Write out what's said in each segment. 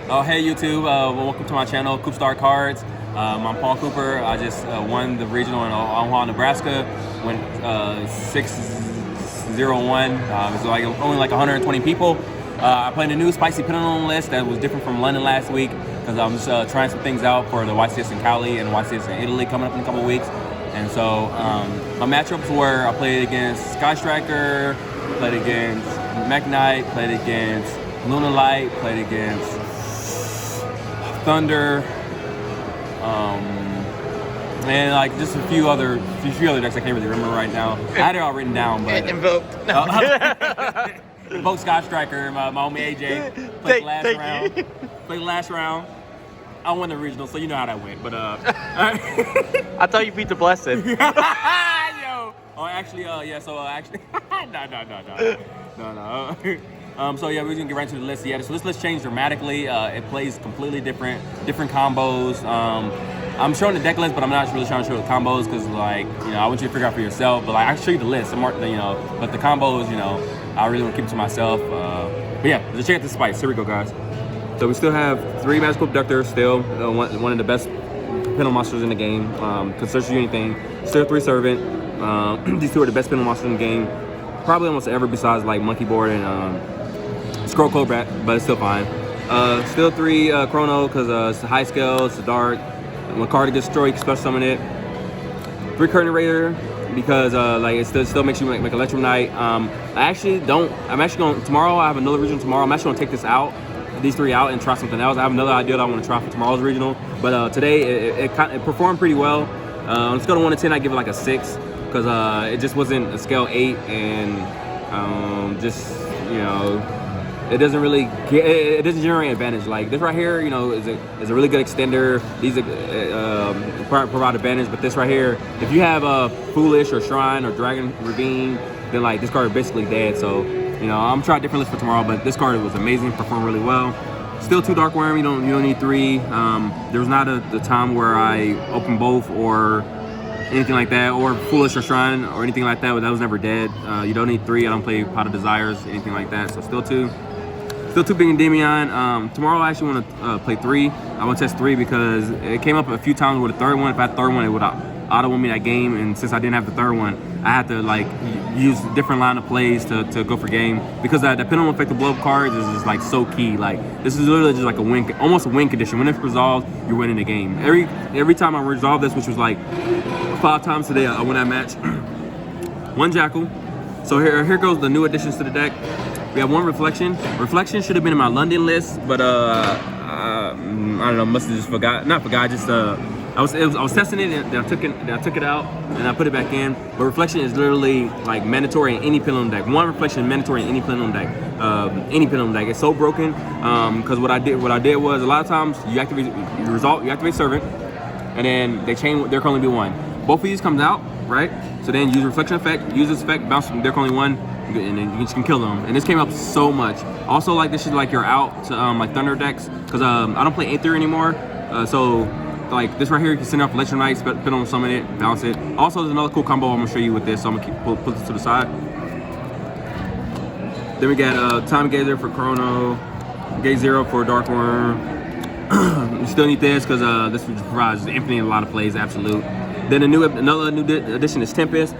Oh, hey YouTube, welcome to my channel, Coop Star Cards. I'm Paul Cooper. I just won the regional in Omaha, Nebraska. Went 6-0-1. It's like only like 120 people. I played a new spicy Pendulum list that was different from London last week because I'm just trying some things out for the YCS in Cali and YCS in Italy coming up in a couple weeks. And so my matchups were I played against Sky Striker, played against Mech Knight, played against Luna Light, played against Thunder, and like just a few other decks I can't really remember right now. I had it all written down, but Invoked. Both Sky Striker, my homie AJ played the last round. Played the last round. I won the regional, so you know how that went. But I thought you beat the Blessed. Yo. Oh, actually, yeah. So actually, no. So yeah, we're gonna get right into the list. Yeah, so this list changed dramatically. It plays completely different combos. I'm showing the deck list, but I'm not really trying to show the combos because, like, you know, I want you to figure out for yourself. But like, I can show you the list, but the combos, you know, I really want to keep it to myself. But yeah, let's check out the spice. Here we go, guys. So we still have 3 magical abductors, still one of the best penal monsters in the game. Could search you anything. Still 3 servant. These 2 are the best penal monsters in the game. Probably almost ever besides like Monkey Board and Scroll Cobra, but it's still fine. Still 3 Chrono because it's a high scale, it's a dark. When a card gets destroyed, you can special summon it. 3 Curtain Raider because like it still makes you make Electrum Knight. I'm actually going tomorrow. I have another regional tomorrow. I'm actually gonna take these 3 out and try something else. I have another idea that I want to try for tomorrow's regional. But today it performed pretty well. On a scale of 1 to 10, I give it like a 6 because it just wasn't a scale 8 and just, you know, it doesn't generate advantage. Like this right here, you know, is a really good extender. These provide advantage, but this right here, if you have Foolish or Shrine or Dragon Ravine, then like this card is basically dead. So, you know, I'm trying different lists for tomorrow, but this card was amazing, performed really well. Still 2 Dark Worm, you don't need 3. There was not the time where I opened both or anything like that, or Foolish or Shrine or anything like that, but that was never dead. You don't need 3. I don't play Pot of Desires, anything like that. So still 2. Still 2 Big Endymion. Tomorrow I actually want to play 3. I want to test 3 because it came up a few times with the 3rd one. If I had the 3rd one, it would auto-win me that game, and since I didn't have the 3rd one, I had to like use a different line of plays to go for game because the Pendulum effective blow up cards is just like so key. Like this is literally just like a win, almost a win condition. When it's resolved, you're winning the game. Every time I resolved this, which was like 5 times today, I won that match. 1 Jackal. So here goes the new additions to the deck. We have 1 Reflection. Reflection should have been in my London list, but I don't know, must have just forgot. Not forgot, just I was testing it and then I took it out and I put it back in. But Reflection is literally like mandatory in any Pendulum deck. 1 Reflection is mandatory in any Pendulum deck. It's so broken because what I did was a lot of times you activate Servant, and then they change. There can only be 1. Both of these comes out, right? So then use Reflection effect, use this effect, bounce. There can only 1. And then you just can kill them. And this came up so much. Also, like this is like your out to like Thunder decks because I don't play Aether anymore. So like this right here, you can send off Electrum Knight, put on summon it, bounce it. Also, there's another cool combo I'm gonna show you with this. So I'm gonna put this to the side. Then we got Time Gazer for Chrono, Gate 0 for Dark Worm. You still need this because this provides infinite a lot of plays, absolute. Then another new addition is Tempest.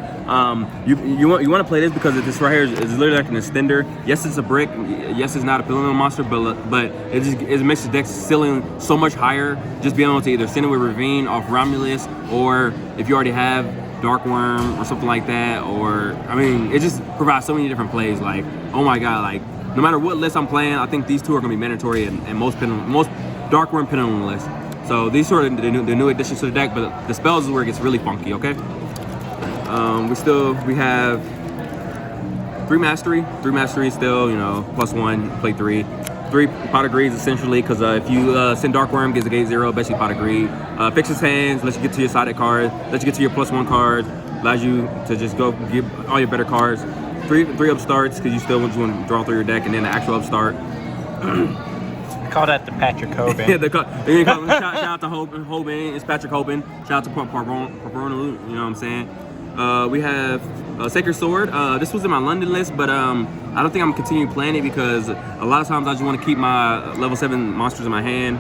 You want to play this because this right here is literally like an extender. Yes, it's a brick. Yes, it's not a Pendulum monster, but it makes the deck ceiling so much higher. Just being able to either send it with Ravine off Romulus, or if you already have Dark Worm or something like that, or I mean, it just provides so many different plays. Like, oh my god, like no matter what list I'm playing, I think these 2 are gonna be mandatory in most Dark Worm Pendulum lists. So these are the new additions to the deck, but the spells is where it gets really funky, okay? We have 3 Mastery. 3 Mastery still, you know, +1, play 3. 3 Pot of Greed essentially, because if you send Dark Worm, gets a Gate 0, basically Pot of Greed. Fixes hands, lets you get to your sided card, lets you get to your +1 card, allows you to just go give all your better cards. 3 upstarts, because you still want to draw through your deck, and then the actual upstart. Call that the Patrick Hoban. Yeah, shout out to Hoban. It's Patrick Hoban. Shout out to Parbono, you know what I'm saying? We have Sacred Sword. This was in my London list, but I don't think I'm continuing playing it because a lot of times I just want to keep my level 7 monsters in my hand,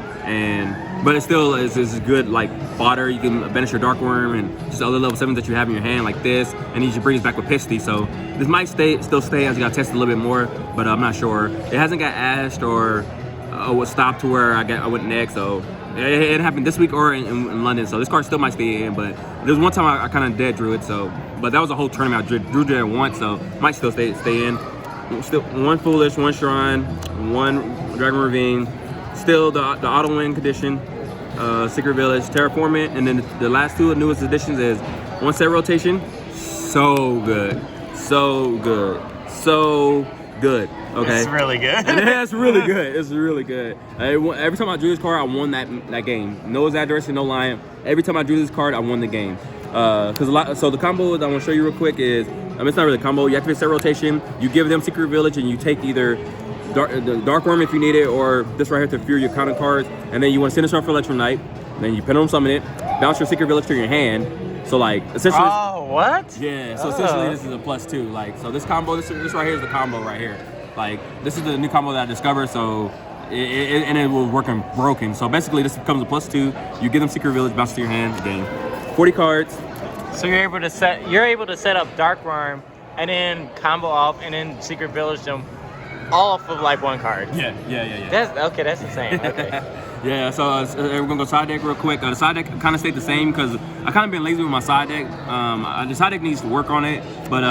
but it still is good like fodder. You can banish your Dark Worm and just other level 7s that you have in your hand like this, and you should bring this back with Pisty. So this might still stay as you got tested a little bit more, but I'm not sure. It hasn't got ashed or was stopped to where I went next, so it happened this week or in London, so this card still might stay in. But there's one time I kind of dead drew it, so but that was a whole tournament. I drew it once, so might still stay in. Still one Foolish, one Shrine, one Dragon Ravine, still the auto win condition, Secret Village, Terraformant, and then the last two newest additions is one set rotation. So good, so good, so good. Okay, it's really good. It's really good. It's really good. Every time I drew this card, I won that game. No exaggeration, no lying. Every time I drew this card, I won the game. So the combo that I want to show you real quick is, it's not really a combo. You activate set rotation. You give them Secret Village, and you take either the Dark Worm if you need it, or this right here to fuel your counter cards. And then you want to send this off for Electrum Knight. Then you Pendulum summon it, bounce your Secret Village to your hand. So like essentially. Oh, what? Yeah. So essentially, this is a +2. Like so, this combo, this right here is the combo right here. Like this is the new combo that I discovered. So it will work in broken. So basically, this becomes a +2. You give them Secret Village, bounce to your hand, game. 40 cards. So you're able to set up Dark Worm and then combo off and then Secret Village them all off of like one card. Yeah. That's insane. Okay. Yeah, so we're gonna go side deck real quick. The side deck kind of stayed the same because I kind of been lazy with my side deck. The side deck needs to work on it, but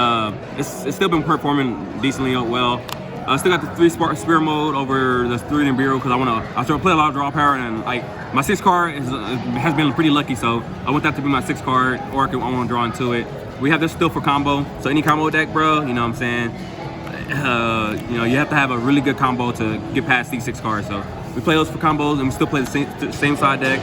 it's still been performing decently well. I still got the 3 Spirit mode over the 3 Nibiru because I still play a lot of draw power, and like my 6 card has been pretty lucky, so I want that to be my 6 card, or I want to draw into it. We have this still for combo, so any combo deck, bro, you know what I'm saying? You have to have a really good combo to get past these 6 cards. So we play those for combos, and we still play the same side deck.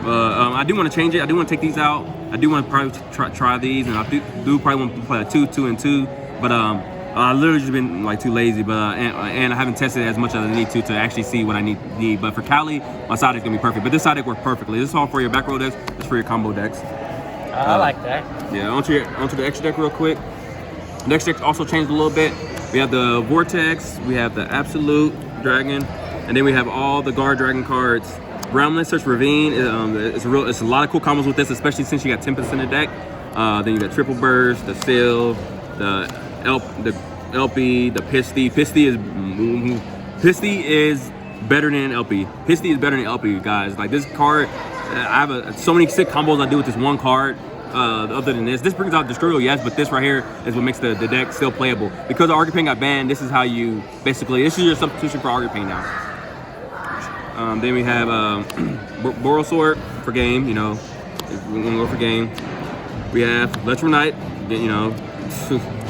I do want to change it. I do want to take these out. I do want to probably try these, and I do probably want to play a 2, and 2. But I literally just been like too lazy, but and I haven't tested it as much as I need to actually see what I need. But for Cali, my side deck's gonna be perfect. But this side deck works perfectly. This is all for your back row decks. This is for your combo decks. I like that. Yeah, onto the extra deck real quick. The extra deck also changed a little bit. We have the Vortex, we have the Absolute Dragon, and then we have all the Guard Dragon cards. Realmless Search Ravine. It's a lot of cool combos with this, especially since you got Tempest in the deck. Then you got Triple Burst, the Seal, the LP, the Pisty. Pisty is better than LP. Pisty is better than LP, guys. Like this card, I have so many sick combos I do with this one card. Other than this brings out Destroyal, yes, but this right here is what makes the deck still playable. Because the Arcane got banned, this is how you basically, this is your substitution for Arcane now. Then we have Boral Sword for game, you know, if we want to go for game. We have Electrum Knight, you know,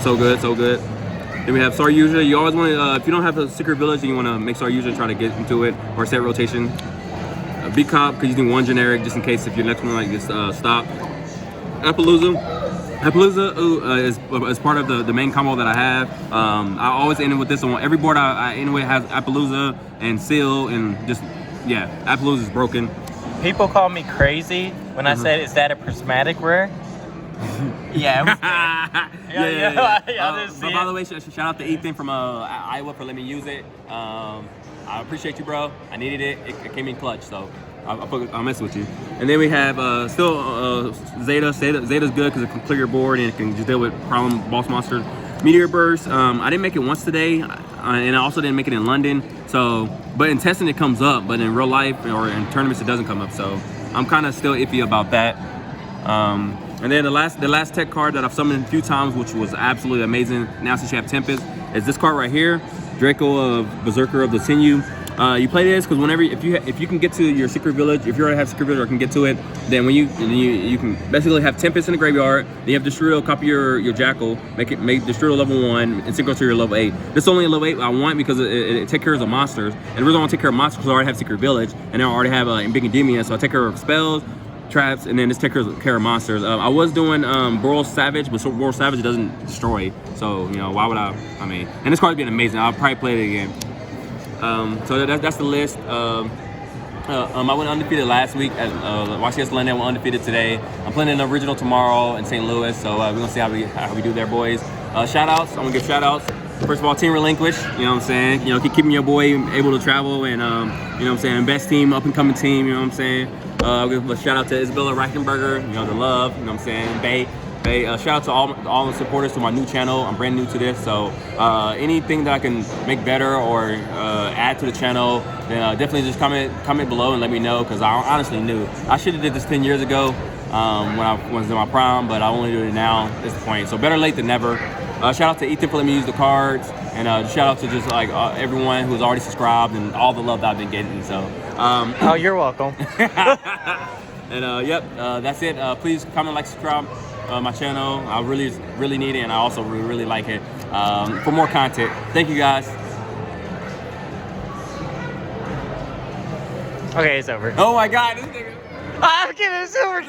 so good. Then we have Saryuja. You always want to, if you don't have a Secret Village and you want to make Saryuja try to get into it, or set rotation. Big Cop, because you need one generic just in case if your next one like gets stopped. Appaloosa is part of the main combo that I have. I always end it with this on every board I anyway has Appaloosa and Seal, and just Appaloosa is broken. People call me crazy when I said, "Is that a prismatic rare?" Yeah. But by the way, shout out to Ethan from Iowa for letting me use it. I appreciate you, bro. I needed it. It came in clutch, so I'll mess with you. And then we have still Zeta. Zeta's good because it can clear your board and it can just deal with problem boss monsters. Meteor Burst. I didn't make it once today, and I also didn't make it in London. So, but in testing it comes up, but in real life or in tournaments it doesn't come up. So I'm kind of still iffy about that. And then the last tech card that I've summoned a few times, which was absolutely amazing. Now since you have Tempest, is this card right here, Draco of Berserker of the Sinew. You play this because whenever if you can get to your Secret Village, if you already have Secret Village or can get to it, then when you can basically have Tempest in the graveyard. Then you have Destroyal, copy your Jackal, make Destroyal level 1, and synchro to your level 8. This is only a level 8 I want because it takes care of the monsters. And the reason I want to take care of monsters is I already have Secret Village, and I already have Big Endymion, so I take care of spells, traps, and then this takes care of monsters. I was doing Boral Savage, but Boral Savage doesn't destroy, so you know why would I mean, and this card's been amazing. I'll probably play it again. So that's the list. I went undefeated last week at YCS London. I went undefeated today. I'm planning an original tomorrow in St. Louis, so we're gonna see how we do there, boys. Shout outs. I'm gonna give shout outs. First of all, Team Relinquish. You know what I'm saying? You know, keep keeping your boy able to travel, and you know what I'm saying. Best team, up and coming team. You know what I'm saying? I'll give a shout out to Isabella Reichenberger. You know, the love. You know what I'm saying? Bay. Shout out to all the supporters to my new channel. I'm brand new to this, so anything that I can make better or add to the channel, then definitely just comment below and let me know, because I honestly knew I should have did this 10 years ago when I was in my prime, but I only do it now at this point. So better late than never. Shout out to Ethan for letting me use the cards, and shout out to just like everyone who's already subscribed and all the love that I've been getting. So oh, you're welcome. And yep, that's it. Please comment, like, subscribe. My channel, I really need it, and I also really like it for more content. Thank you guys. Okay, it's over. Oh my God, this nigga. I'm kidding, it's over.